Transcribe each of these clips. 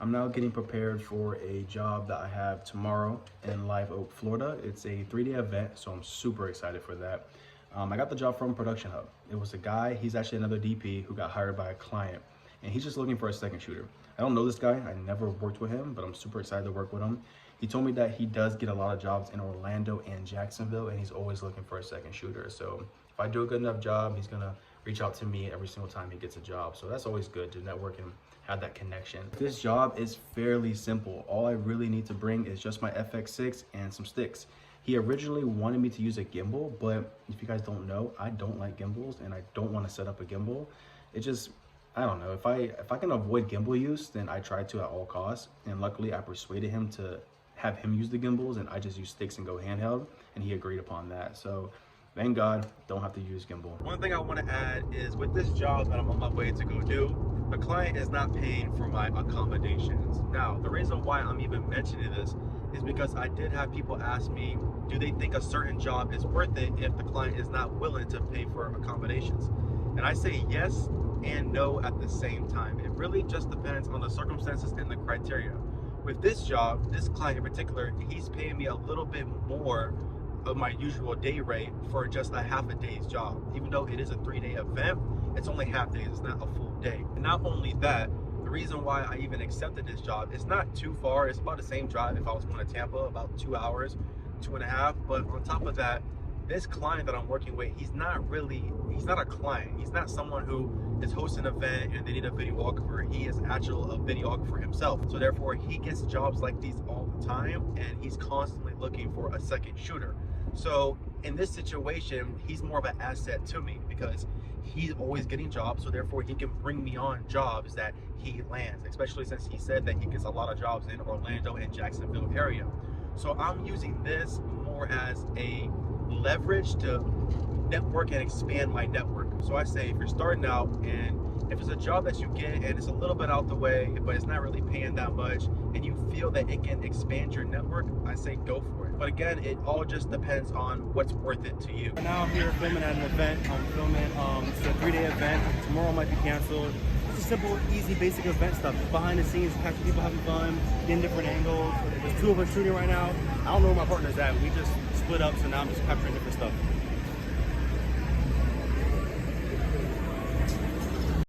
I'm now getting prepared for a job that I have tomorrow in Live Oak, Florida. It's a 3-day event, so I'm super excited for that. I got the job from Production Hub. It was a guy, he's actually another DP who got hired by a client, and he's just looking for a second shooter. I don't know this guy, I never worked with him, but I'm super excited to work with him. He told me that he does get a lot of jobs in Orlando and Jacksonville, and he's always looking for a second shooter. So if I do a good enough job, he's gonna reach out to me every single time he gets a job. So that's always good to network and have that connection. This job is fairly simple. All I really need to bring is just my FX6 and some sticks. He originally wanted me to use a gimbal, but if you guys don't know, I don't like gimbals and I don't want to set up a gimbal. It just, I don't know, if I can avoid gimbal use, then I try to at all costs. And luckily I persuaded him to have him use the gimbals and I just use sticks and go handheld, and he agreed upon that. So thank God, don't have to use gimbal. One thing I want to add is with this job that I'm on my way to go do, the client is not paying for my accommodations. Now, the reason why I'm even mentioning this is because I did have people ask me, do they think a certain job is worth it if the client is not willing to pay for accommodations? And I say yes and no at the same time. It really just depends on the circumstances and the criteria. With this job, this client in particular, he's paying me a little bit more of my usual day rate for just a half a day's job. Even though it is a 3-day event, it's only half days, it's not a full day. And not only that, the reason why I even accepted this job, it's not too far. It's about the same drive if I was going to Tampa, about 2 hours, 2.5. But on top of that, this client that I'm working with, he's not a client. He's not someone who is hosting an event and they need a videographer. He is actually a videographer himself. So therefore, he gets jobs like these all the time, and he's constantly looking for a second shooter. So in this situation, he's more of an asset to me because he's always getting jobs, so therefore he can bring me on jobs that he lands, especially since he said that he gets a lot of jobs in Orlando and Jacksonville area. So I'm using this more as a leverage to network and expand my network. So I say if you're starting out and if it's a job that you get and it's a little bit out the way, but it's not really paying that much, and you feel that it can expand your network, I say go for it. But again, it all just depends on what's worth it to you. Now I'm here filming at an event. I'm filming, it's a 3-day event. Tomorrow might be canceled. It's a simple, easy, basic event stuff. Behind the scenes, catching people having fun, getting different angles. There's 2 of us shooting right now. I don't know where my partner's at. We just split up, so now I'm just capturing different stuff.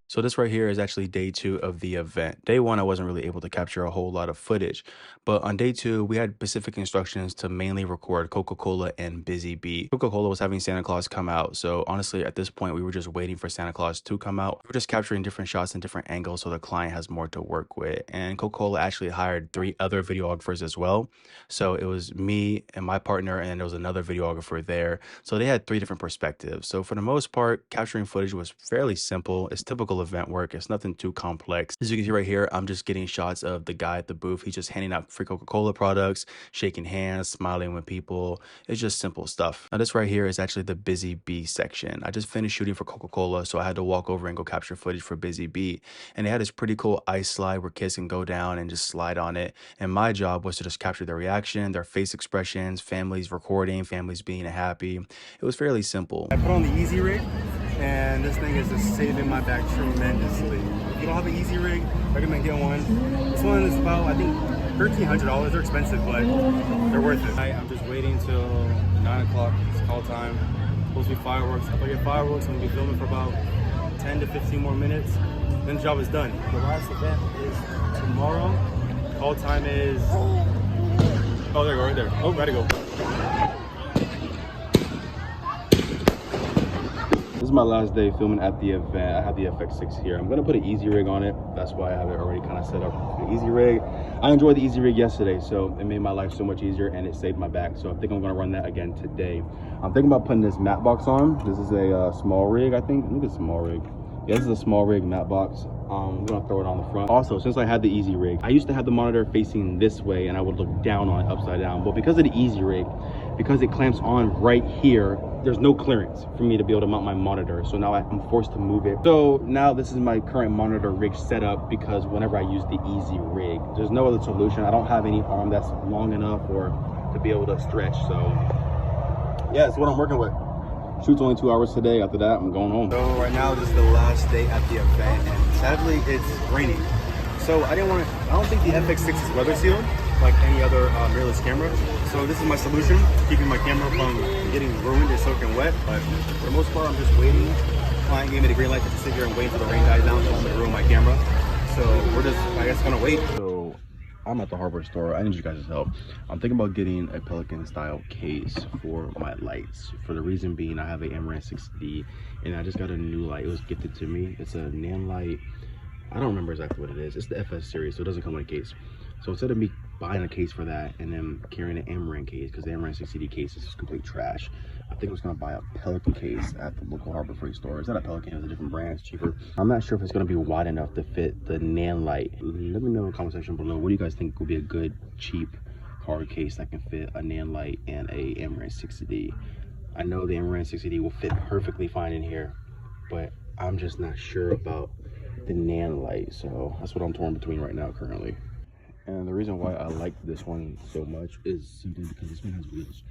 So this right here is actually day 2 of the event. Day 1, I wasn't really able to capture a whole lot of footage, but on day 2, we had specific instructions to mainly record Coca-Cola and Busy Bee. Coca-Cola was having Santa Claus come out, so honestly, at this point, we were just waiting for Santa Claus to come out. We were just capturing different shots and different angles so the client has more to work with. And Coca-Cola actually hired 3 other videographers as well. So it was me and my partner, and there was another videographer there. So they had 3 different perspectives. So for the most part, capturing footage was fairly simple. It's typical event work. It's nothing too complex. As you can see right here, I'm just getting shots of the guy at the booth. He's just handing out free Coca-Cola products, shaking hands, smiling with people. It's just simple stuff. Now this right here is actually the Busy Bee section. I just finished shooting for Coca-Cola, so I had to walk over and go capture footage for Busy Bee. And they had this pretty cool ice slide where kids can go down and just slide on it. And my job was to just capture their reaction, their face expressions, families recording, families being happy. It was fairly simple. I put on the easy rig, and this thing is just saving my back tremendously. If you don't have an easy rig, recommend getting one. This one is about, I think, $1,300. They're expensive, but they're worth it. I'm just waiting till 9 o'clock. It's call time. Supposed to be fireworks. If I get fireworks, I'm gonna be filming for about 10 to 15 more minutes. Then the job is done. The last event is tomorrow. Call time is, oh, there you go, right there. Oh, gotta go. This is my last day filming at the event. I have the FX6 here. I'm gonna put an easy rig on it. That's why I have it already kind of set up. The easy rig. I enjoyed the easy rig yesterday, so it made my life so much easier and it saved my back. So I think I'm gonna run that again today. I'm thinking about putting this matte box on. This is a small rig, I think. Look at small rig. Yeah, this is a small rig matte box. I'm gonna throw it on the front. Also, since I had the easy rig, I used to have the monitor facing this way and I would look down on it upside down. But because of the easy rig, because it clamps on right here, there's no clearance for me to be able to mount my monitor. So now I'm forced to move it. So now this is my current monitor rig setup because whenever I use the easy rig, there's no other solution. I don't have any arm that's long enough or to be able to stretch. So yeah, that's what I'm working with. Shoot's only 2 hours today. After that, I'm going home. So right now, this is the last day at the event, and sadly, it's raining. So I don't think the FX6 is weather sealed like any other mirrorless camera. So this is my solution, keeping my camera from getting ruined and soaking wet. But for the most part, I'm just waiting. Client gave me the green light to sit here and wait until the rain dies down. Don't want me to ruin my camera. So we're just, I guess, gonna wait. So I'm at the hardware store. I need you guys' help. I'm thinking about getting a Pelican style case for my lights. For the reason being, I have a Amaran 60D and I just got a new light. It was gifted to me. It's a Nan light. I don't remember exactly what it is. It's the FS series, so it doesn't come with a case. So instead of me buying a case for that and then carrying an Amaran case, because the Amaran 60D case is complete trash, I think I was gonna buy a Pelican case at the local Harbor Freight store. It's not a Pelican, it's a different brand, it's cheaper. I'm not sure if it's gonna be wide enough to fit the Nan light. Let me know in the comment section below, what do you guys think would be a good, cheap card case that can fit a Nan light and a Amaran 60D? I know the Amaran 60D will fit perfectly fine in here, but I'm just not sure about the Nan light, so that's what I'm torn between right now currently. And the reason why I like this one so much is simply because this one has wheels,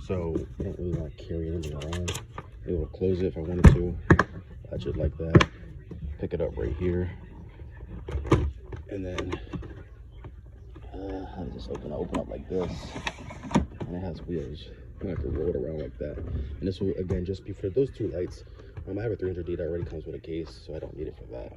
so I don't really want to carry anything around. It will close it if I wanted to. Latch it like that, pick it up right here, and then how does this open? I open up like this, and it has wheels. I don't have to roll it around like that. And this will again just be for those two lights. I have a 300D that already comes with a case, so I don't need it for that.